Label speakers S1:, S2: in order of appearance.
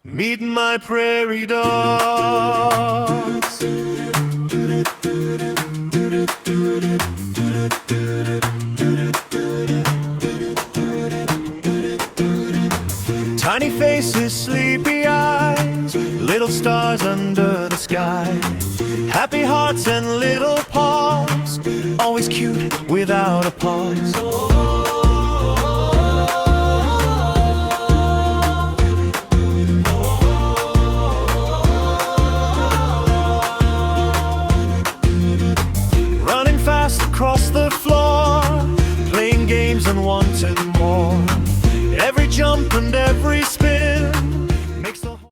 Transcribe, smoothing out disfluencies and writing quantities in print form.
S1: Meet my prairie dogs. Tiny faces, sleepy eyes, little stars under the sky. Happy hearts and little paws, always cute without a pause.